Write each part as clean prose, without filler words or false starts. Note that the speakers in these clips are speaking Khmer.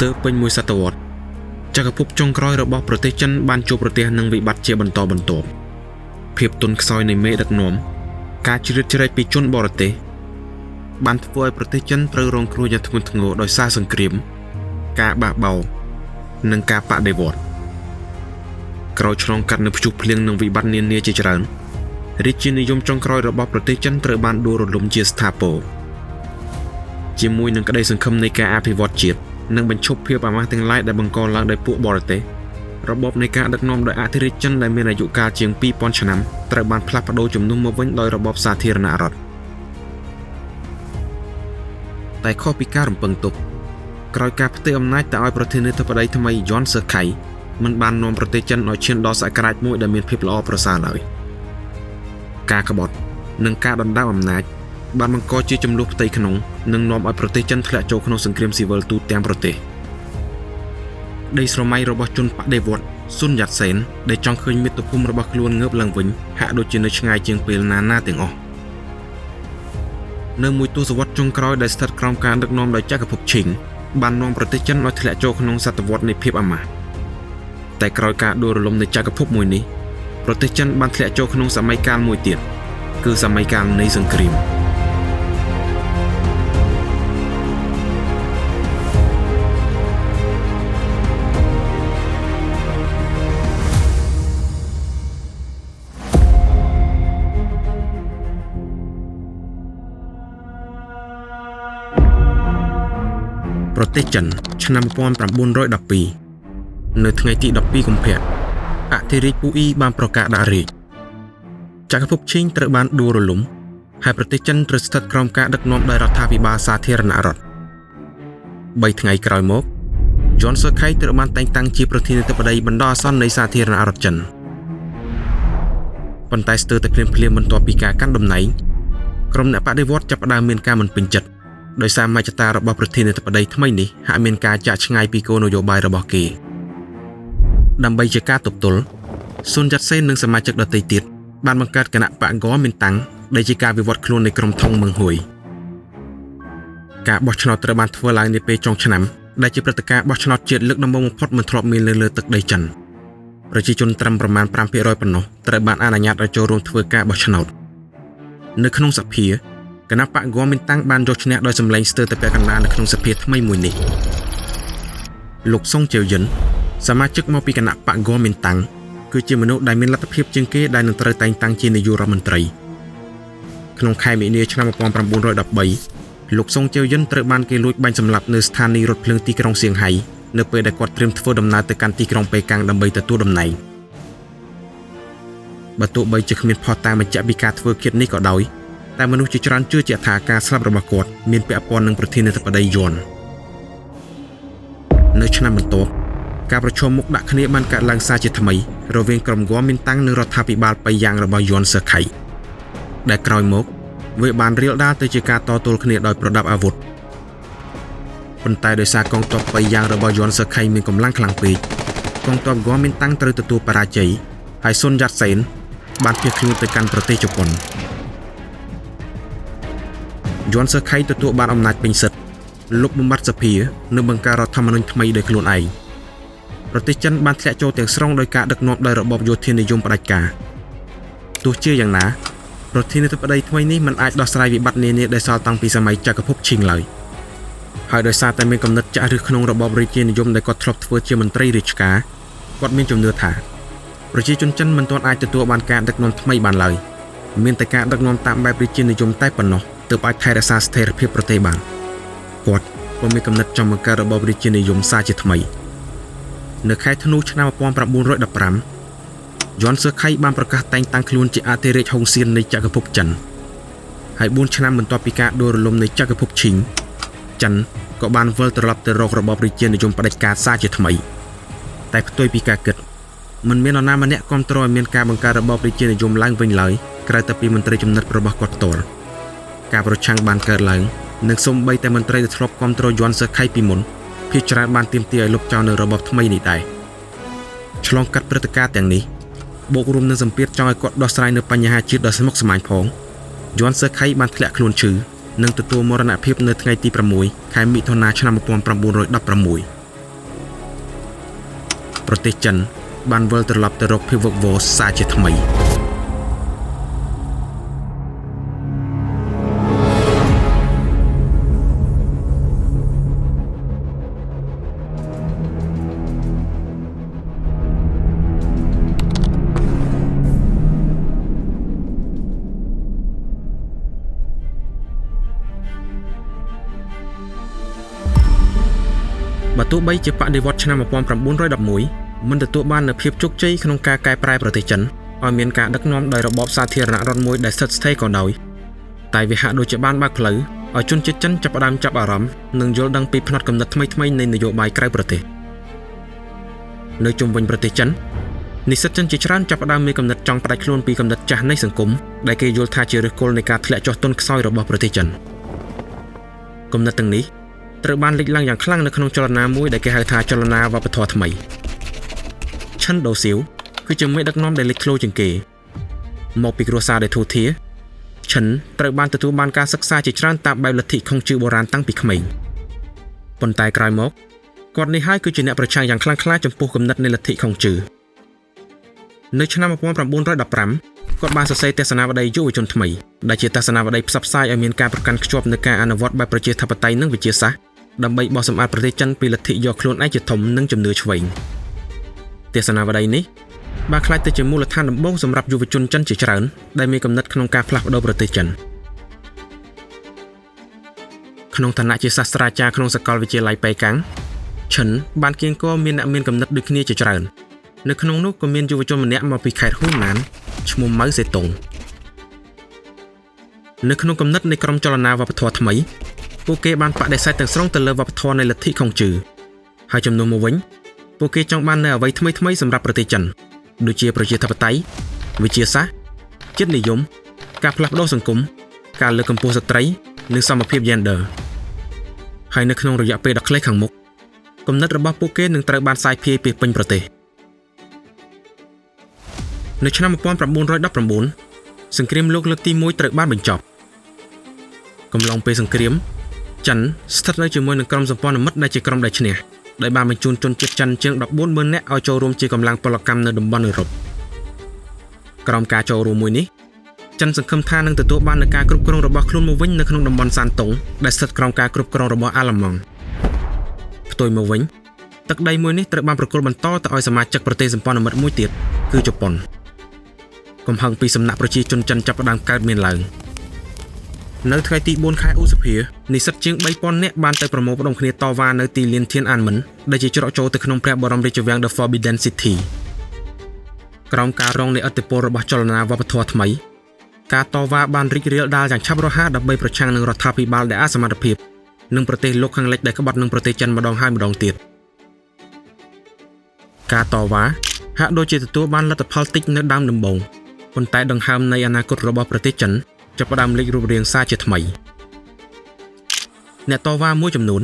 ទើបពេញមួយសតវត្សចក្រភពចុងក្រោយរបស់ប្រទេសចិនបានជួបប្រទះនឹងវិបត្តិជាបន្តបន្ទាប់ភាពទន់ខ្សោយនៃមេដឹកនាំការជ្រៀតជ្រែកពីជនបរទេសបានធ្វើឲ្យប្រទេសចិនត្រូវរងគ្រោះយ៉ាងធ្ងន់ធ្ងរដោយសារសង្គ្រាមការបះបោរនិងការបដិវត្តន៍ក្រោយឆ្លងកាត់នូវព្យុះភ្លៀងនិងវិបត្តិនានាជាច្រើនរាជានិយមចុងក្រោយរបស់ប្រទេសចិនត្រូវបានដួលរលំជាស្ថាពរជាមួយនឹងក្តីសង្ឃឹមនៃការអភិវឌ្ឍជាតិនិងបញ្ឈប់ភាពអាម៉ាស់ទាំងឡាយដែលបង្កឡើងដោយពួកបរទេសរបបនៃការដឹកនាំដោយអធិរាជចិនដែលមានអាយុកាលជាង 2000 ឆ្នាំត្រូវបានផ្លាស់ប្ដូរជំនួសមកវិញដោយរបបសាធារណរដ្ឋតែខុសពីការរំពឹងទុកក្រោយការផ្ទេរអំណាចទៅឲ្យប្រធានាធិបតីថ្មីយន់សឺខៃមិនបាននាំប្រទេសចិនឲ្យឈានដល់សក្តានុពលមួយដែលមានភាពល្អប្រសើរឡើយការក្បត់និងការដណ្ដើមអំណាចបានបង្កជាចំនួនផ្ទៃក្នុងនិងនាំឲ្យប្រទេសចិនធ្លាក់ចូលក្នុងសង្គ្រាមស៊ីវិលទូទាំងប្រទេសដីស្រមៃរបស់ជនបដិវត្តន៍ស៊ុនយ៉ាត់សេនដែលចង់ឃើញមាតុភូមិរបស់ខ្លួនងើបឡើងវិញហាក់ដូចជានៅឆ្ងាយជាងពេលណាទាំងអស់នៅមួយទសវត្សរ៍ចុងក្រោយដែលស្ថិតក្រោមការដឹកនាំដោយចក្រភពឈីងបាននាំប្រទេសចិនឲ្យធ្លាក់ចូលក្នុងសតវត្សរ៍នៃភាពអាម៉ាស់តែក្រោយការដួលរលំនៃចក្រភពមួយនេះប្រទេសចិនបានធ្លាក់ចូលក្នុងសម័យកាលមួយទៀតគឺសម័យកាលនៃសង្គ្រាមប្រទេសចិនឆ្នាំ 1912 នៅថ្ងៃទី 12 កុម្ភៈអធិរាជពូអ៊ីបានប្រកាសដាក់រាជចក្រភពឈីងត្រូវបានដួលរលំហើយប្រទេសចិនត្រូវស្ថិតក្រោមការដឹកនាំដោយរដ្ឋាភិបាលសាធារណរដ្ឋ3ថ្ងៃក្រោយមកយន់សឺខៃត្រូវបានតែងតាំងជាប្រធានាធិបតីបណ្ដោះអាសន្ននៃសាធារណរដ្ឋចិនប៉ុន្តែស្ទើរតែភ្លាមបន្ទាប់ពីការកាន់តំណែងក្រុមអ្នកបដិវត្តន៍ចាប់ផ្ដើមមានការមិនពេញចិត្តដោយសារមជ្ឈតារបស់ប្រធានាធិបតីថ្មីនេះហាក់មានការចាក់ឆ្ងាយពីគោលនយោបាយរបស់គេដើម្បីជាការទប់ទល់ស៊ុនយ៉ាត់សេននិងសមាជិកដទៃទៀតបានបង្កើតគណៈបកហ្គមិនតាំងដែលជាការវិវត្តខ្លួននៃក្រុមថុងមឹងហួយការបោះឆ្នោតត្រូវបានធ្វើឡើងនាពេលចុងឆ្នាំដែលជាព្រឹត្តិការណ៍បោះឆ្នោតជាតិលើកដំបូងបំផុតមិនធ្លាប់មានលើទឹកដីចិនប្រជាជនត្រឹមប្រមាណ 5% ប៉ុណ្ណោះត្រូវបានអនុញ្ញាតឲ្យចូលរួមធ្វើការបោះឆ្នោតនៅក្នុងសភាគណៈបកហ្គមិនតាំងបានយកឈ្នះដោយសម្លេងស្ទើរតែពាក់កណ្ដាលនៅក្នុងសភាថ្មីមួយនេះលោកសុងជៀវយិនសមាជិកមកពីគណៈបកហ្គមិនតាំងគឺជាមនុស្សដែលមានលទ្ធភាពជាងគេដែលនឹងត្រូវតែងតាំងជានាយករដ្ឋមន្ត្រីក្នុងខែមីនាឆ្នាំ 1913 លោកសុងជៀវយិនត្រូវបានគេលួចបាញ់សម្លាប់នៅស្ថានីយ៍រថភ្លើងទីក្រុងសៀងហៃនៅពេលដែលគាត់ត្រៀមធ្វើដំណើរទៅកាន់ទីក្រុងប៉េកាំងដើម្បីទទួលតំណែងបើទោះបីជាគ្មានភស្តុតាងបញ្ជាក់ពីការធ្វើឃាតនេះក៏ដោយតែមនុស្សជាច្រើនជឿជាក់ថាការស្លាប់របស់គាត់មានពាក់ព័ន្ធនឹងប្រធានាធិបតីយន់នៅឆ្នាំបន្ទាប់ការប្រជុំមុខដាក់គ្នាបានកើតឡើងសារជាថ្មីរវាងក្រុមហ្គមិនតាំងនិងរដ្ឋាភិបាលប៉ៃយ៉ាងរបស់យន់សឺខៃដែលក្រោយមកវាបានរាលដាលទៅជាការតទល់គ្នាដោយប្រដាប់អាវុធប៉ុន្តែដោយសារកងទ័ពប៉ៃយ៉ាងរបស់យន់សឺខៃមានកម្លាំងខ្លាំងពេកកងទ័ពហ្គមិនតាំងត្រូវទទួលបរាជ័យហើយស៊ុនយ៉ាត់សេនបានភៀសខ្លួនទៅកាន់ប្រទេសជប៉ុនយន់សឺខៃទទួលបានអំណាចពេញសិទ្ធិលុបបំបត្តិសភានិងបង្កើតរដ្ឋធម្មនុញ្ញថ្មីដោយខ្លួនឯងប្រទេសចិនបានធ្លាក់ចូលទាំងស្រុងដោយការដឹកនាំដោយរបបយោធានិយមផ្ដាច់ការទោះជាយ៉ាងណាប្រធានាធិបតីថ្មីនេះមិនអាចដោះស្រាយវិបត្តិនានាដែលសល់តាំងពីសម័យចក្រភពឈីងឡើយហើយដោយសារតែមានគំនិតចាស់ឬក្នុងរបបរាជានិយមដែលគាត់ធ្លាប់ធ្វើជាមន្ត្រីរាជការគាត់មានជំនឿថាប្រជាជនចិនមិនទាន់អាចទទួលបានការដឹកនាំថ្មីបានឡើយមានតែការដឹកនាំតាមបែបរាជានិយមតែប៉ុណ្ណោះទើបអាចថែរក្សាស្ថិរភាពប្រទេសបានគាត់ក៏មានគំនិតចង់បង្កើតរបបរាជានិយមសារជាថ្មីនៅខែធ្នូឆ្នាំ 1915 យន់សឺខៃបានប្រកាសតែងតាំងខ្លួនជាអធិរាជហុងសៀននៃចក្រភពចិនហើយ4ឆ្នាំបន្ទាប់ពីការដួលរលំនៃចក្រភពឈីងចិនក៏បានវិលត្រឡប់ទៅរករបបរាជានិយមផ្ដាច់ការសារជាថ្មីតែផ្ទុយពីការគិតមិនមាននរណាម្នាក់គ្រប់គ្រងឲ្យមានការបង្កើតរបបរាជានិយមឡើងវិញឡើយក្រៅតែពីមន្ត្រីចំណិតរបស់គាត់ផ្ទាល់ការប្រឆាំងបានកើតឡើងនិងសូម្បីតែមន្ត្រីដែលធ្លាប់គ្រប់គ្រងយន់សឺខៃពីមុនភាគច្រើនបានទាមទារឲ្យលុបចោលនៅរបបថ្មីនេះដែរឆ្លងកាត់ព្រឹត្តិការណ៍ទាំងនេះបូករួមនឹងសម្ពាធចង់ឲ្យគាត់ដោះស្រាយនៅបញ្ហាជាតិដ៏ស្មុគស្មាញផងយន់សឺខៃបានធ្លាក់ខ្លួនឈឺនិងទទួលមរណភាពនៅថ្ងៃទី 6 ខែមិថុនាឆ្នាំ 1916 ប្រទេសចិនបានវិលត្រឡប់ទៅរកភាពវឹកវរសារជាថ្មីបើទោះបីជាបដិវត្តន៍ឆ្នាំ1911មិនទទួលបាននូវភាពជោគជ័យក្នុងការកែប្រែប្រទេសចិនឲ្យមានការដឹកនាំដោយរបបសាធារណរដ្ឋមួយដែលស្ថិតស្ថេរក៏ដោយតែវាហាក់ដូចជាបានបើកផ្លូវឲ្យជនជាតិចិនចាប់ផ្ដើមចាប់អារម្មណ៍និងយល់ដឹងពីផ្នត់គំនិតថ្មីៗនៃនយោបាយក្រៅប្រទេសនៅជុំវិញប្រទេសចិននិស្សិតចិនជាច្រើនចាប់ផ្ដើមមានគំនិតចង់ផ្ដាច់ខ្លួនពីគំនិតចាស់នៃសង្គមដែលគេយល់ថាជាឫសគល់នៃការធ្លាក់ចុះទន់ខ្សោយរបស់ប្រទេសចិនគំនិតទាំងនេះត្រូវបានលេចឡើងយ៉ាងខ្លាំងនៅក្នុងចលនាមួយដែលគេហៅថាចលនាវប្បធម៌ថ្មីឈិនដូសៀវគឺជាមេដឹកនាំដែលលេចធ្លោជាងគេមកពីគ្រួសារដែលធូរធារឈិនត្រូវបានទទួលបានការសិក្សាជាច្រើនតាមបែបលទ្ធិខុងជឿបុរាណតាំងពីក្មេងប៉ុន្តែក្រោយមកគាត់នេះហើយគឺជាអ្នកប្រឆាំងយ៉ាងខ្លាំងក្លាចំពោះគំនិតនៃលទ្ធិខុងជឿនៅឆ្នាំ1915គាត់បានសរសេរទស្សនាវដ្តីយុវជនថ្មីដែលជាទស្សនាវដ្តីផ្សព្វផ្សាយឲ្យមានការប្រកាន់ខ្ជាប់នូវការអនុវត្តបែបប្រជាធិបតេយ្យនិងវិទ្យាសាស្ត្រដើម្បីបោះសម្អាតប្រទេសចិនពីលទ្ធិយកខ្លួនឯងជាធំនិងជំនឿឆ្វេងទស្សនាវដ្តីនេះបានក្លាយទៅជាមូលដ្ឋានដំបូងសម្រាប់យុវជនចិនជាច្រើនដែលមានគំនិតក្នុងការផ្លាស់ប្ដូរប្រទេសចិនក្នុងឋានៈជាសាស្ត្រាចារ្យក្នុងសាកលវិទ្យាល័យប៉េកាំងឈិនបានគៀងគរមានអ្នកមានគំនិតដូចគ្នាជាច្រើននៅក្នុងនោះក៏មានយុវជនម្នាក់មកពីខេត្តហ៊ូណានឈ្មោះម៉ៅសេតុងនៅក្នុងគំនិតនៃក្រុមចលនាវប្បធម៌ថ្មីពួកគេបានបដិសេធទាំងស្រុងទៅលើវប្បធម៌នៃលទ្ធិខុងជឿហើយជំនួសមកវិញពួកគេចង់បាននូវអ្វីថ្មីៗសម្រាប់ប្រទេសចិនដូចជាប្រជាធិបតេយ្យវិទ្យាសាស្ត្រជាតិនិយមការផ្លាស់ប្ដូរសង្គមការលើកកម្ពស់ស្ត្រីនិងសមភាព gender ហើយនៅក្នុងរយៈពេលដ៏ខ្លីខាងមុខគំនិតរបស់ពួកគេនឹងត្រូវបានសាយភាយពីពេញប្រទេសនៅឆ្នាំ1919សង្គ្រាមលោកលើកទី1ត្រូវបានបញ្ចប់កំឡុងពេលសង្គ្រាមចិនស្ថិតនៅជាមួយនឹងក្រុមសម្ព័ន្ធមិត្តដែលជាក្រុមដែលឈ្នះដែលបានបញ្ជូនជនជាតិចិនជាង 140,000 នាក់ឲ្យចូលរួមជាកម្លាំងពលកម្មនៅតំបន់អឺរ៉ុបក្រោមការចូលរួមមួយនេះចិនសង្ឃឹមថានឹងទទួលបាននូវការគ្រប់គ្រងរបស់ខ្លួនមកវិញនៅក្នុងតំបន់សានតុងដែលស្ថិតក្រោមការគ្រប់គ្រងរបស់អាល្លឺម៉ង់ផ្ទុយមកវិញទឹកដីមួយនេះត្រូវបានប្រគល់បន្តទៅឲ្យសមាជិកប្រទេសសម្ព័ន្ធមិត្តមួយទៀតគឺជប៉ុនកំហឹងពីសំណាក់ប្រជាជនចិនចាប់ផ្ដើមកើតមានឡើងនៅថ្ងៃទី4ខែឧសភានិស្សិតជាង 3,000 នាក់បានទៅប្រមូលផ្ដុំគ្នាតវ៉ានៅទីលានធានអានមិនដែលជាច្រកចូលទៅក្នុងព្រះបរមរាជវាំង The Forbidden City ក្រោមការរងនៃឥទ្ធិពលរបស់ចលនាវប្បធម៌ថ្មីការតវ៉ាបានរីករាលដាលយ៉ាងឆាប់រហ័សដើម្បីប្រឆាំងនឹងរដ្ឋាភិបាលដែលអសមត្ថភាពនិងប្រទេសលោកខាងលិចដែលក្បត់នឹងប្រទេសចិនម្ដងហើយម្ដងទៀតការតវ៉ាហាក់ដូចជាទទួលបានលទ្ធផលតិចនៅដើមដំបូងប៉ុន្តែដង្ហើមនៃអនាគតរបស់ប្រទេសចិនចាប់ផ្ដើមលេចរូបរាងសារជាថ្មីអ្នកតវ៉ាមួយចំនួន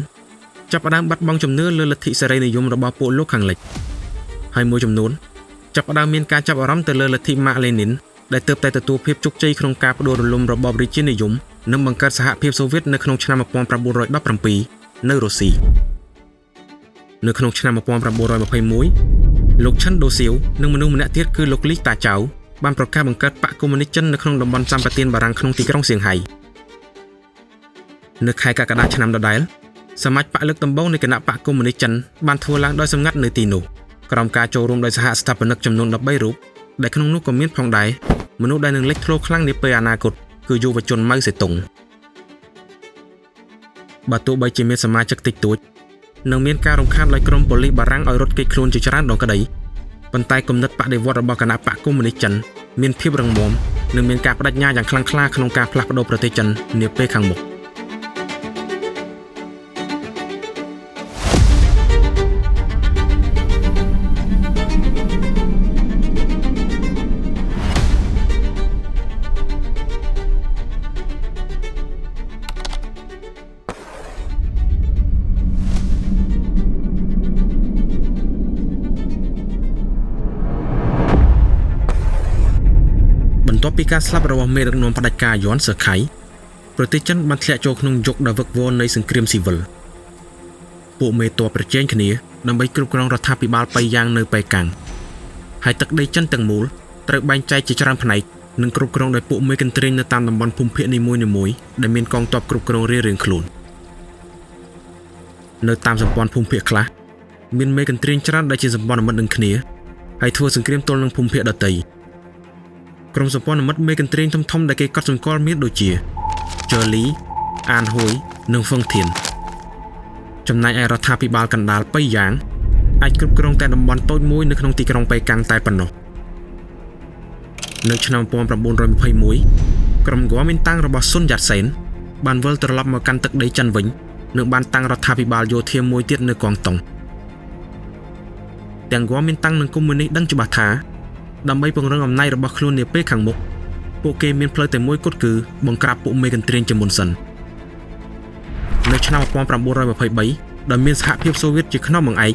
ចាប់ផ្ដើមបាត់បង់ជំនឿលើលទ្ធិសេរីនិយមរបស់ពួកលោកខាងលិចហើយមួយចំនួនចាប់ផ្ដើមមានការចាប់អារម្មណ៍ទៅលើលទ្ធិម៉ាក់លេនីនដែលទើបតែទទួលភាពជោគជ័យក្នុងការផ្ដួលរំលំរបបរាជានិយមនិងបង្កើតសហភាពសូវៀតនៅក្នុងឆ្នាំ1917នៅរុស្ស៊ីនៅក្នុងឆ្នាំ1921លោកឈិនដូសៀវនិងមនុស្សម្នាក់ទៀតគឺលោកលីតាចៅបានប្រកាសបង្កើតបកកុម្មុយនីសចិននៅក្នុងតំបន់សម្បទានបារាំងក្នុងទីក្រុងសៀងហៃនៅខែកក្កដាឆ្នាំដដែលសមាជបកលើកដំបូងនៃគណៈបកកុម្មុយនីសចិនបានធ្វើឡើងដោយសម្ងាត់នៅទីនោះក្រោមការចូលរួមដោយសហស្ថាបនិកចំនួន13រូបដែលក្នុងនោះក៏មានផងដែរមនុស្សដែលនឹងលេចធ្លោខ្លាំងនាពេលអនាគតគឺយុវជនម៉ៅសេតុងបើទោះបីជាមានសមាជិកតិចតួចនិងមានការរំខានដោយក្រុមប៉ូលីសបារាំងឲ្យរត់គេចខ្លួនជាច្រើនដងក្តីប៉ុន្តែគំនិតបដិវត្តន៍របស់គណៈបកកុម្មុយនីសចិនមានភាពរឹងមាំនិងមានការបដិញ្ញាយ៉ាងខ្លាំងក្លាក្នុងការផ្លាស់ប្ដូរប្រទេសចិននាពេលខាងមុខបន្ទាប់ពីការស្លាប់របស់មេដឹកនាំផ្ដាច់ការយ័នសឺខៃប្រទេសចិនបានធ្លាក់ចូលក្នុងយុគដ៏វឹកវរនៃសង្គ្រាមស៊ីវិល ពួកមេតបប្រជែងគ្នាដើម្បីគ្រប់គ្រងរដ្ឋាភិបាលប៉ៃយ៉ាងនៅប៉ៃកាំងហើយទឹកដីចិនទាំងមូលត្រូវបែងចែកជាច្រើនផ្នែកនិងគ្រប់គ្រងដោយពួកមេកន្ទ្រីងនៅតាមតំបន់ភូមិភាគនីមួយៗដែលមានកងទ័ពគ្រប់គ្រងរៀងៗខ្លួននៅតាមសម្ព័ន្ធភូមិភាគខ្លះមានមេកន្ទ្រីងច្រើនដែលជាសម្ព័ន្ធមិត្តនឹងគ្នាហើយធ្វើសង្គ្រាមទល់នឹងភូមិភាគដទៃក្រុមសម្ព័ន្ធមិត្តមេកន្ទ្រីងធំៗដែលគេកត់សម្គាល់មានដូចជាជើលីអានហ៊ុយនិងហ្វឹងធៀនចំណែកឯរដ្ឋាភិបាលកណ្ដាលប៉ៃយ៉ាងអាចគ្រប់គ្រងតែតំបន់តូចមួយនៅក្នុងទីក្រុងប៉ៃកាំងតែប៉ុណ្ណោះនៅឆ្នាំ1921ក្រុមហ្គាមីនតាំងរបស់ស៊ុនយ៉ាតសែនបានវិលត្រឡប់មកកាន់ទឹកដីចិនវិញនិងបានតាំងរដ្ឋាភិបាលយោធាមួយទៀតនៅកងតុងទាំងហ្គាមីនតាំងនិងកុម្មុយនីសដឹងច្បាស់ថាដើម្បីពង្រឹងអំណាចរបស់ខ្លួននាពេលខាងមុខពួកគេមានផ្លូវតែមួយគត់គឺបង្ក្រាបពួកមេកន្ទ្រីងជាមុនសិននៅឆ្នាំ1923ដែលមានសហភាពសូវៀតជាខ្នងបង្អែក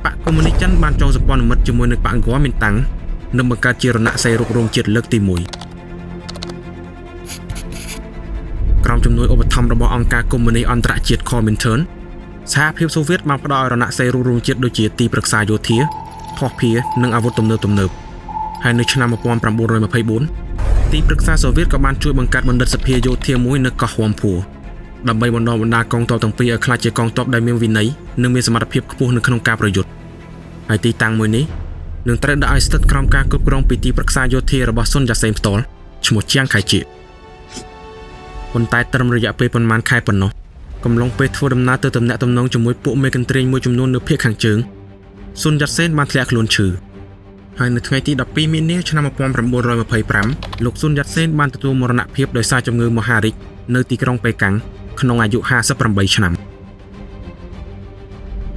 បកកុម្មុយនីសចិនបានចងសម្ព័ន្ធមិត្តជាមួយនឹងបកហ្គាមីនតាំងនិងបង្កើតជារណសិរ្សរុករងជាតិលើកទី1ក្រោមជំនួយឧបត្ថម្ភរបស់អង្គការកុម្មុយនីសអន្តរជាតិ Comintern សហភាពសូវៀតបានផ្ដល់ឲ្យរណសិរ្សរុករងជាតិដូចជាទីប្រឹក្សាយោធាភស្តុភារនិងអាវុធទំនើបហើយនៅឆ្នាំ1924ទីប្រឹក្សាសូវៀតក៏បានជួយបង្កើតបណ្ឌិតសភាយោធាមួយនៅកោះហួមភួរដើម្បីបណ្ដុះបណ្ដាលកងទ័ពទាំងពីរឲ្យក្លាយជាកងទ័ពដែលមានវិន័យនិងមានសមត្ថភាពខ្ពស់នៅក្នុងការប្រយុទ្ធហើយទីតាំងមួយនេះនឹងត្រូវដាក់ឲ្យស្ថិតក្រោមការគ្រប់គ្រងពីទីប្រឹក្សាយោធារបស់ស៊ុនយ៉ាតសែនផ្ទាល់ឈ្មោះជាងខៃជាប៉ុន្តែត្រឹមរយៈពេលប៉ុន្មានខែប៉ុណ្ណោះកំឡុងពេលធ្វើដំណើរទៅទំនាក់ទំនងជាមួយពួកមេកន្ទ្រីងមួយចំនួននៅភាគខាងជើងស៊ុនយ៉ាតសែនបានធ្លាក់ខ្លួនឈឺហើយនៅថ្ងៃទី12មីនាឆ្នាំ1925លោកស៊ុនយ៉ាតសែនបានទទួលមរណភាពដោយសារជំងឺមហារីកនៅទីក្រុងប៉ៃកាំងក្នុងអាយុ58ឆ្នាំ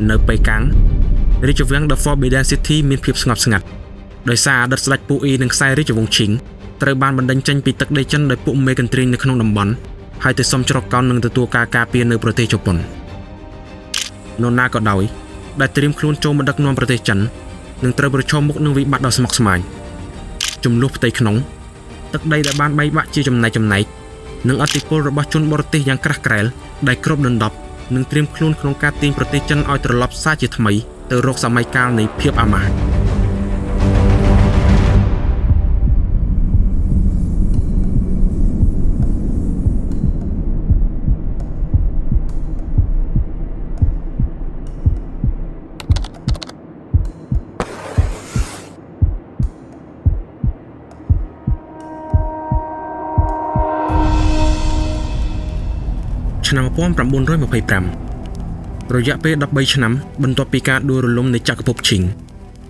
នៅប៉ៃកាំងរាជវាំង The Forbidden City មានភាពស្ងប់ស្ងាត់ដោយសារអតីតស្ដេចពូអ៊ីនិងខ្សែរាជវង្សឈីងត្រូវបានបណ្ដេញចេញពីទឹកដីចិនដោយពួកមេកន្ទ្រីងនៅក្នុងតំបន់ហើយទៅសុំច្រកកោននឹងទទួលការការពារនៅប្រទេសជប៉ុននរណាក៏ដោយដែលត្រៀមខ្លួនចូលមកដឹកនាំប្រទេសចិននឹងត្រូវប្រឈមមុខនឹងវិបត្តិដ៏ស្មុគស្មាញចំនួនផ្ទៃក្នុងទឹកដីដែលបានបែកបាក់ជាចំណែកនិងអធិពលរបស់ជនបរទេសយ៉ាងក្រាស់ក្រែលដែលគ្របដណ្ដប់និងត្រៀមខ្លួនក្នុងការទាញប្រទេសចិនឲ្យត្រឡប់សារជាថ្មីទៅរកសម័យកាលនៃភាពអាម៉ាស់ឆ្នាំ1925រយៈពេល13ឆ្នាំបន្ទាប់ពីការដួលរលំនៃចក្រភពឈីង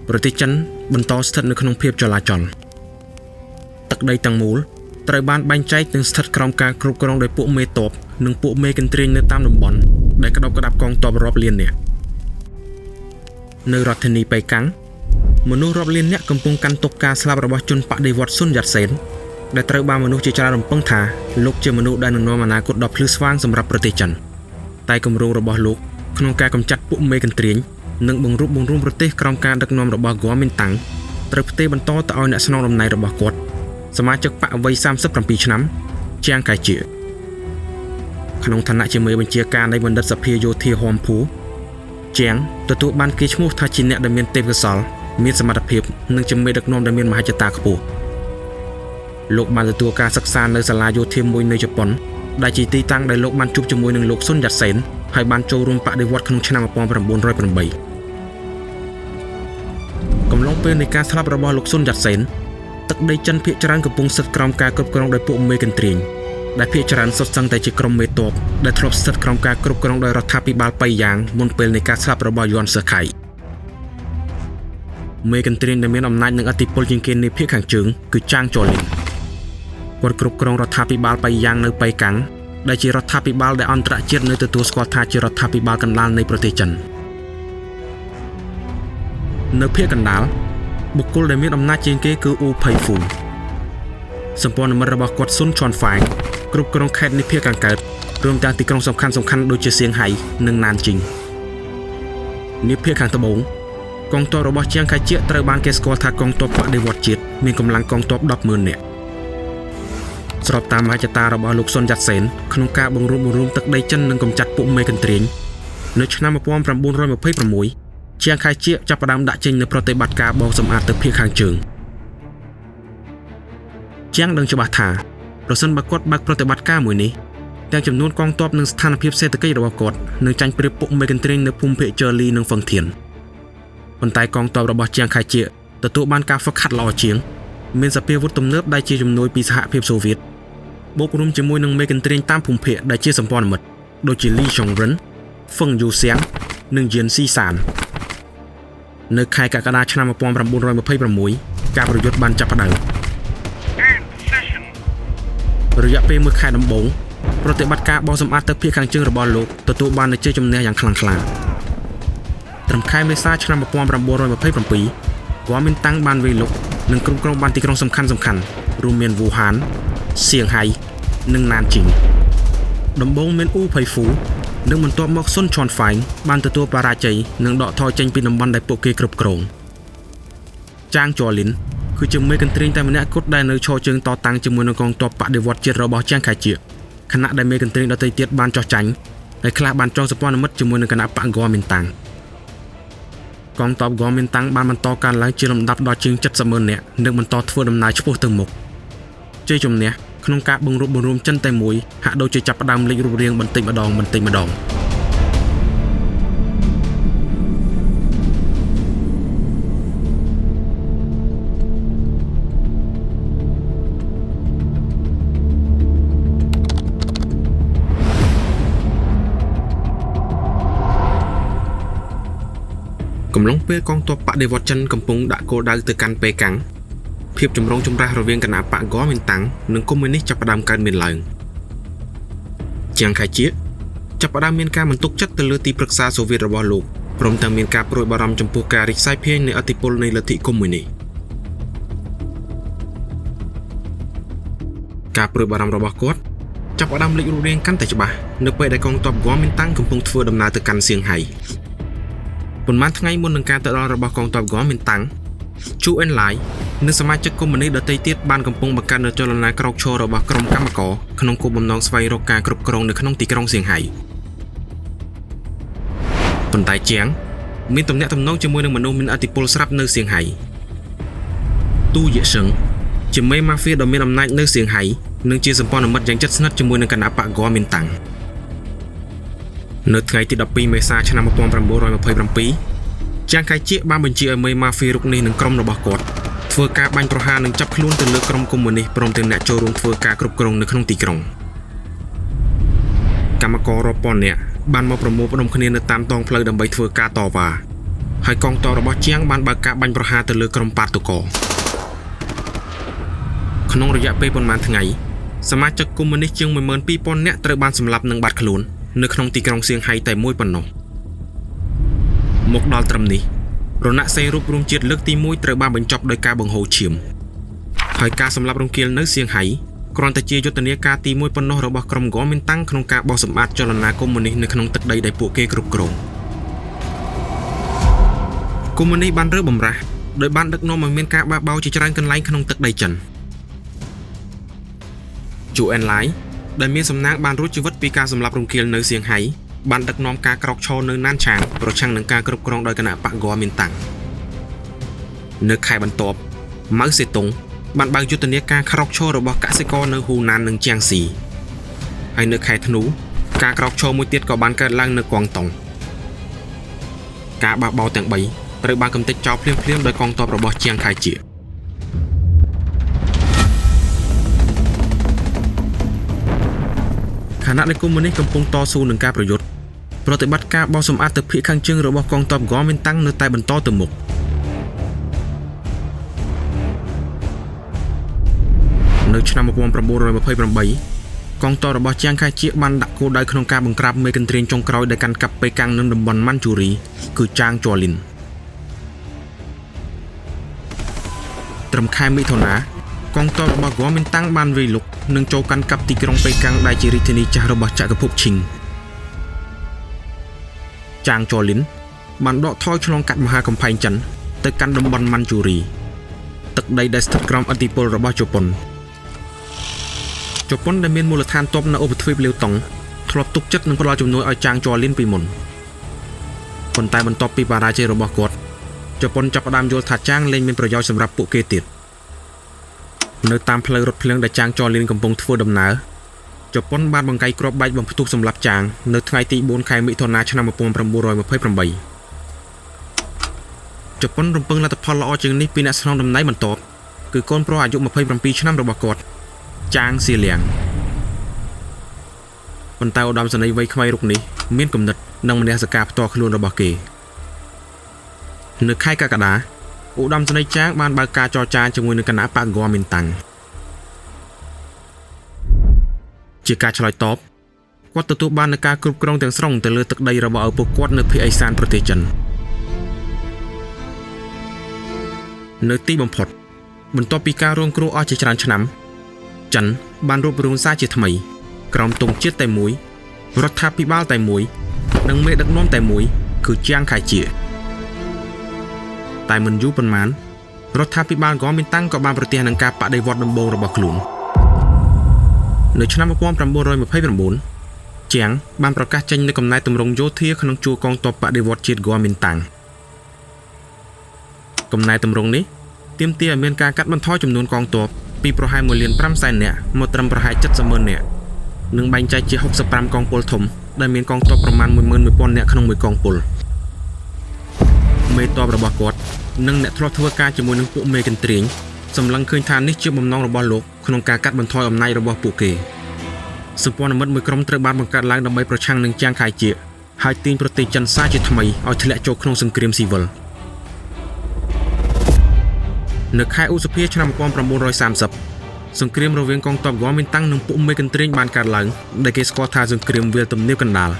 ប្រទេសចិនបន្តស្ថិតនៅក្នុងភាពចលាចលទឹកដីទាំងមូលត្រូវបានបែងចែកនិងស្ថិតក្រោមការគ្រប់គ្រងដោយពួកមេតបនិងពួកមេកន្ទ្រីងនៅតាមតំបន់ដែលក្តោបក្តាប់កងទ័ពរាប់លាននាក់នៅរដ្ឋធានីប៉ៃកាំងមនុស្សរាប់លាននាក់កំពុងកាន់ទុក្ខការស្លាប់របស់ជនបដិវត្តន៍ស៊ុនយ៉ាតសែនដែលត្រូវបានមនុស្សជាច្រើនរំពឹងថាលោកជាមនុស្សដែលនឹងនាំអនាគតដ៏ភ្លឺស្វាងសម្រាប់ប្រទេសចិនតែគម្រោងរបស់លោកក្នុងការកម្ចាត់ពួកមេកន្ទ្រីងនិងបង្រួបបង្រួមប្រទេសក្រោមការដឹកនាំរបស់ហ្គាមីនតាំងត្រូវផ្ទេរបន្តទៅឲ្យអ្នកស្នងតំណែងរបស់គាត់សមាជិកបកវ័យ37ឆ្នាំជាងកៃជាក្នុងឋានៈជាមេបញ្ជាការនៃបណ្ឌិតសភាយោធាហួមភូជាងទទួលបានគេឈ្មោះថាជាអ្នកដែលមានទេពកោសល្យមានសមត្ថភាពនិងជាមេដឹកនាំដែលមានមហិច្ឆតាខ្ពស់លោកបានទទួលការសិក្សានៅសាលាយោធាមួយនៅជប៉ុនដែលជាទីតាំងដែលលោកបានជួបជាមួយនឹងលោកស៊ុនយ៉ាតសែនហើយបានចូលរួមបដិវត្តក្នុងឆ្នាំ1908កំឡុងពេលនៃការស្លាប់របស់លោកស៊ុនយ៉ាតសែនទឹកដីចិនភាគច្រើនកំពុងស្ថិតក្រោមការគ្រប់គ្រងដោយពួកមេកន្ទ្រីងដែលភាគច្រើនសុទ្ធសឹងតែជាក្រុមមេតបដែលធ្លាប់ស្ថិតក្រោមការគ្រប់គ្រងដោយរដ្ឋាភិបាលប៉ៃយ៉ាងមុនពេលនៃការស្លាប់របស់យួនសឺខៃមេកន្ទ្រីងដែលមានអំណាចនិងឥទ្ធិពលជាងគេនៅភាគខាងជើងគឺចាងចលីនគាត់គ្រប់គ្រងរដ្ឋាភិបាលប៉ៃយ៉ាងនៅប៉ៃកាំងដែលជារដ្ឋាភិបាលដែលអន្តរជាតិនៅទទួលស្គាល់ថាជារដ្ឋាភិបាលកណ្ដាលនៃប្រទេសចិននៅភាគកណ្ដាលបុគ្គលដែលមានអំណាចជាងគេគឺអ៊ូផៃហ្វូសម្ព័ន្ធមិត្តរបស់គាត់ស៊ុនឈွန်ហ្វាងគ្រប់គ្រងខេត្តនៃភាគខាងកើតរួមទាំងទីក្រុងសំខាន់ៗដូចជាសៀងហៃនិងណានជីងនៅភាគខាងត្បូងកងទ័ពរបស់ជាងខៃជាត្រូវបានគេស្គាល់ថាកងទ័ពបដិវត្តន៍ជាតិមានកម្លាំងកងទ័ព 100000 នាក់ស្របតាមមហិច្ឆតារបស់លោកស៊ុនយ៉ាតសែនក្នុងការបង្រួបបង្រួមទឹកដីចិននិងកម្ចាត់ពួកមេកន្ទ្រីង នៅឆ្នាំ1926ជាងខែជាចាប់ផ្ដើមដាក់ចេញនូវប្រតិបត្តិការបោសសម្អាតទឹកភាគខាងជើងជាងដឹងច្បាស់ថាប្រសិនបើគាត់បើកប្រតិបត្តិការមួយនេះទាំងចំនួនកងទ័ពនិងស្ថានភាពសេដ្ឋកិច្ចរបស់គាត់នឹងចាញ់ព្រៀបពុកមេកន្ទ្រីងនៅភូមិភាគជើលីនិងហ្វឹងធៀនប៉ុន្តែកងទ័ពរបស់ជាងខែជាទទួលបានការហ្វឹកហាត់ល្អជាងមានសភាវុធទំនើបដែលជាជំនួយពីសហភាពសូវៀតបូករួមជាមួយនឹងមេកន្ទ្រីងតាមភូមិភាគដែលជាសម្ព័ន្ធមិត្តដូចជាលីចុងរិនហ្វឹងយូសៀងនិងយៀនស៊ីសាននៅខែកក្កដាឆ្នាំ1926ការប្រយុទ្ធបានចាប់ផ្ដើមរយៈពេល1ខែដំបូងប្រតិបត្តិការបោសសម្អាតទឹកភាគខាងជើងរបស់លោកទទួលបាននូវជ័យជំនះយ៉ាងខ្លាំងក្លាត្រឹមខែមេសាឆ្នាំ1927គួរមានតាំងបានវាយលុកនិងគ្រប់គ្រងបានទីក្រុងសំខាន់ៗរួមមានវូហានសៀងហៃនិងណានជីងដំបូងមានអ៊ូផៃហ្វូនិងបន្ទាប់មកស៊ុនឆាន់ហ្វាញ់បានទទួលបរាជ័យនិងដកថយចេញពីតំបន់ដែលពួកគេគ្រប់គ្រងចាងជ័រលីនគឺជាមេកន្ទ្រីងតែម្នាក់គត់ដែលនៅឈរជើងតតាំងជាមួយនឹងកងទ័ពបដិវត្តជាតិរបស់ជាងខែជាខណៈដែលមេកន្ទ្រីងដទៃទៀតបានចោះចាញ់ហើយខ្លះបានចងសម្ព័ន្ធមិត្តជាមួយនឹងគណៈបកហ្គមមីនតាំងកងទ័ពហ្គមមីនតាំងបានបន្តកើនឡើងជាលំដាប់ដល់ជាង 70,000 នាក់និងបន្តធ្វើដំណើរឆ្ពោះទៅមុខជ័យជំនះក្នុងការបង្រួបបង្រួមចិនតែមួយហាក់ដូចជាចាប់ផ្ដើមលេចរូបរាងបន្តិចម្ដងកំឡុងពេលកងទ័ពបដិវត្តចិនកំពុងដាក់គោលដៅទៅកាន់ប៉េកាំងភាពចម្រូងចម្រាសរវាងគណៈបកហ្គមមីនតាំងនិងកុម្មុយនីសចាប់ផ្ដើមកើតមានឡើងជាងខែជាចាប់ផ្ដើមមានការបន្ទុកចិត្តទៅលើទីប្រឹក្សាសូវៀតរបស់លោកព្រមទាំងមានការព្រួយបារម្ភចំពោះការរីកសាយភាយនៃឥទ្ធិពលនៃលទ្ធិកុម្មុយនីសការព្រួយបារម្ភរបស់គាត់ចាប់ផ្ដើមលេចរូបរាងកាន់តែច្បាស់នៅពេលដែលកងទ័ពហ្គមមីនតាំងកំពុងធ្វើដំណើរទៅកាន់សៀងហៃប៉ុន្មានថ្ងៃមុននឹងការទៅដល់របស់កងទ័ពហ្គមមីនតាំងជូអិនឡាយនិងសមាជិកកុម្មុយនីសដទៃទៀតបានកំពុងបង្កើតនូវចលនាក្រោកឈររបស់ក្រុមកម្មករក្នុងគោលបំណងស្វែងរកការគ្រប់គ្រងនៅក្នុងទីក្រុងសៀងហៃប៉ុន្តែជាងមានទំនាក់ទំនងជាមួយនឹងមនុស្សមានឥទ្ធិពលស្រាប់នៅសៀងហៃទូយេសឹងជាមេម៉ាហ្វៀដ៏មានអំណាចនៅសៀងហៃនិងជាសម្ព័ន្ធមិត្តយ៉ាងជិតស្និទ្ធជាមួយនឹងគណៈបកហ្គមមីនតាំងនៅថ្ងៃទី12មេសាឆ្នាំ1927ជាងខែជាបានបញ្ជាឲ្យមេម៉ាហ្វៀរុកនេះនិងក្រុមរបស់គាត់ធ្វើការបាញ់ប្រហារនិងចាប់ខ្លួនទៅលើក្រុមកុម្មុយនីសព្រមទាំងអ្នកចូលរួមធ្វើការគ្រប់គ្រងនៅក្នុងទីក្រុងកម្មកររាប់ពាន់នាក់បានមកប្រមូលផ្ដុំគ្នានៅតាមដងផ្លូវដើម្បីធ្វើការតវ៉ាហើយកងទ័ពរបស់ជាងបានបើកការបាញ់ប្រហារទៅលើក្រុមបាតុករក្នុងរយៈពេលប៉ុន្មានថ្ងៃសមាជិកកុម្មុយនីសជាង 12,000 នាក់ត្រូវបានសម្លាប់និងបាត់ខ្លួននៅក្នុងទីក្រុងសៀងហៃតែមួយប៉ុណ្ណោះមកដល់ត្រឹមនេះរណសិរ្សរូបរួមជាតិលើកទី1ត្រូវបានបញ្ចប់ដោយការបង្ហូរឈាមហើយការសម្លាប់រង្គាលនៅសៀងហៃគ្រាន់តែជាយុទ្ធនាការទី1ប៉ុណ្ណោះរបស់ក្រុមហ្គមមីនតាំងក្នុងការបោះសម្អាតចលនាកុម្មុយនីសនៅក្នុងទឹកដីដែលពួកគេគ្រប់គ្រងកុម្មុយនីសបានរើបំរាស់ដោយបានដឹកនាំឲ្យមានការបះបោរជាច្រើនកន្លែងក្នុងទឹកដីចិនជូអិនឡាយដែលមានសំណាងបានរួចជីវិតពីការសម្លាប់រង្គាលនៅសៀងហៃបានដឹកនាំការក្រោកឈរនៅណានឆាងប្រឆាំងនឹងការគ្រប់គ្រងដោយគណៈបកហ្គមមីនតាំងនៅខែបន្ទាប់ម៉ៅសេតុងបានបើកយុទ្ធនាការក្រោកឈររបស់កសិករនៅហ៊ូណាននិងជៀងស៊ីហើយនៅខែធ្នូការក្រោកឈរមួយទៀតក៏បានកើតឡើងនៅកួងតុងការបះបោរទាំង3ត្រូវបានកំទេចចោលភ្លាមៗដោយកងទ័ពរបស់ជាងខែជាខណៈដែលកុម្មុយនីសកំពុងតស៊ូនឹងការប្រយុទ្ធប្រតិបត្តិការបោសសម្អាតទឹកភាគខាងជើងរបស់កងទ័ពហ្គមមីនតាំងនៅតែបន្តទៅមុខនៅឆ្នាំ1928កងទ័ពរបស់ជាងខែជាបានដាក់គោលដៅក្នុងការបង្ក្រាបមេកន្ទ្រីងចុងក្រោយដែលកាន់កាប់ប៉េកាំងនៅតំបន់ម៉ាន់ជូរីគឺចាងជ័រលីនត្រឹមខែមិថុនាកងទ័ពរបស់ហ្គមមីនតាំងបានវាយលុកនិងចូលកាន់កាប់ទីក្រុងប៉េកាំងដែលជារាជធានីចាស់របស់ចក្រភពឈីងចាងជ័រលីនបានដកថយឆ្លងកាត់មហាកំផែងចិនទៅកាន់តំបន់ម៉ាន់ជូរីទឹកដីដែលស្ថិតក្រោមឥទ្ធិពលរបស់ជប៉ុនដែលមានមូលដ្ឋានទ័ពនៅឧបទ្វីបលាវតុងធ្លាប់ទុកចិត្តនឹងផ្ដល់ជំនួយឲ្យចាងជ័រលីនពីមុន ប៉ុន្តែបន្ទាប់ពីបរាជ័យរបស់គាត់ជប៉ុនចាប់ផ្ដើមយល់ថាចាងលែងមានប្រយោជន៍សម្រាប់ពួកគេទៀតនៅតាមផ្លូវរថភ្លើងដែលចាងចរលៀនកំពុងធ្វើដំណើរជប៉ុនបានបង្កាយគ្រាប់បែកបំផ្ទុះសម្លាប់ចាងនៅថ្ងៃទី4 ខែមិថុនាឆ្នាំ 1928 ជប៉ុនរំពឹងលទ្ធផលល្អជាងនេះពីអ្នកស្នងតំណែងបន្ទាប់គឺកូនប្រុសអាយុ 27 ឆ្នាំរបស់គាត់ចាងសៀលៀងប៉ុន្តែឧត្តមសេនីយ៍វ័យក្មេងរូបនេះមានគំនិតនិងមនសិការផ្ទាល់ខ្លួនរបស់គេនៅខែកក្កដាឧត្តមសេនីយ៍ចាងបានបើកការចរចាជាមួយនឹងគណៈបកហ្គមមីនតាំងជាការឆ្លើយតបគាត់ទទួលបាននូវការគ្រប់គ្រងទាំងស្រុងទៅលើទឹកដីរបស់ឪពុកគាត់នៅភាគឦសានប្រទេសចិននៅទីបំផុតបន្ទាប់ពីការរងគ្រោះអស់ជាច្រើនឆ្នាំចិនបានរួបរวมសារជាថ្មីក្រោមទង់ជាតិតែមួយរដ្ឋាភិបាលតែមួយនិងមេដឹកនាំតែមួយគឺជាងខៃជាតែមិនយូរប៉ុន្មានរដ្ឋាភិបាលហ្គមមីនតាំងក៏បានប្រទះនឹងការបដិវត្តដំបូងរបស់ខ្លួននៅឆ្នាំ 1929 ជាងបានប្រកាសចេញនូវកំណែទម្រង់យោធាក្នុងជួរកងទ័ពបដិវត្តជាតិហ្គមមីនតាំងកំណែទម្រង់នេះទាមទារឲ្យមានការកាត់បន្ថយចំនួនកងទ័ពពីប្រហែល 1.5 លាននាក់មកត្រឹមប្រហែល 70,000 នាក់និងបែងចែកជា 65 កងពលធំដែលមានកងទ័ពប្រមាណ 11,000 នាក់ក្នុងមួយកងពលមេទ័ពរបស់គាត់និងអ្នកធ្លាប់ធ្វើការជាមួយនឹងពួកមេកន្ទ្រៀងសម្លឹងឃើញថានេះជាបំណងរបស់លោកក្នុងការកាត់បន្ថយអំណាចរបស់ពួកគេសម្ព័ន្ធមិត្តមួយក្រុមត្រូវបានបង្កើតឡើងដើម្បីប្រឆាំងនឹងជាងខៃជាហើយទាញប្រទេសចិនសាជាថ្មីឲ្យធ្លាក់ចូលក្នុងសង្គ្រាមស៊ីវិលនៅខែឧសភាឆ្នាំ 1930 សង្គ្រាមរវាងកងទ័ពហ្គមមីនតាំងនិងពួកមេកន្ទ្រៀងបានកើតឡើងដែលគេស្គាល់ថាសង្គ្រាមវាលទំនាបកណ្ដាល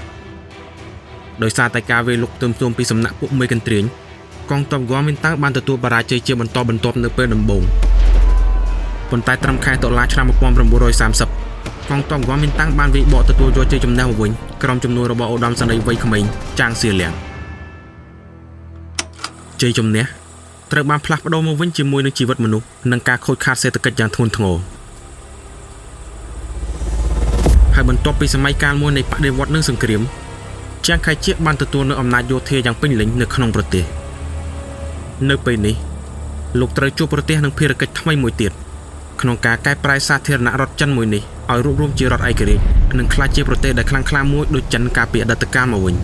ដោយសារតែការវាយលុកទើមៗពីសំណាក់ពួកមេកន្ទ្រៀងកងទ័ពហ្គមមីនតាំងបានទទួលបរាជ័យជាបន្តបន្ទាប់នៅពេលដំបូងប៉ុន្តែត្រឹមខែតុលាឆ្នាំ 1930 កងទ័ពហ្គមមីនតាំងបានវាយបកទទួលយកជ័យជំនះមកវិញក្រុមជំនួយរបស់ឧត្តមសេនីយ៍វ័យក្មេងចាងសៀលៀងជ័យជំនះត្រូវបានផ្លាស់ប្ដូរមកវិញជាមួយនឹងជីវិតមនុស្សនិងការខូចខាតសេដ្ឋកិច្ចយ៉ាងធ្ងន់ធ្ងរហើយបន្ទាប់ពីសម័យកាលមួយនៃបដិវត្តន៍និងសង្គ្រាមជាងខៃជាបានទទួលនូវអំណាចយោធាយ៉ាងពេញលេញនៅក្នុងប្រទេសនៅពេលនេះលោកត្រូវជួបប្រទះនឹងភារកិច្ចថ្មីមួយទៀតក្នុងការកែប្រែសាធារណរដ្ឋចិនមួយនេះឲ្យរួបរวมជារដ្ឋឯករាជ្យនិងក្លាយជាប្រទេសដែលខ្លាំងក្លាមួយដូចចិនកាលពីអតីតកាលមកវិញ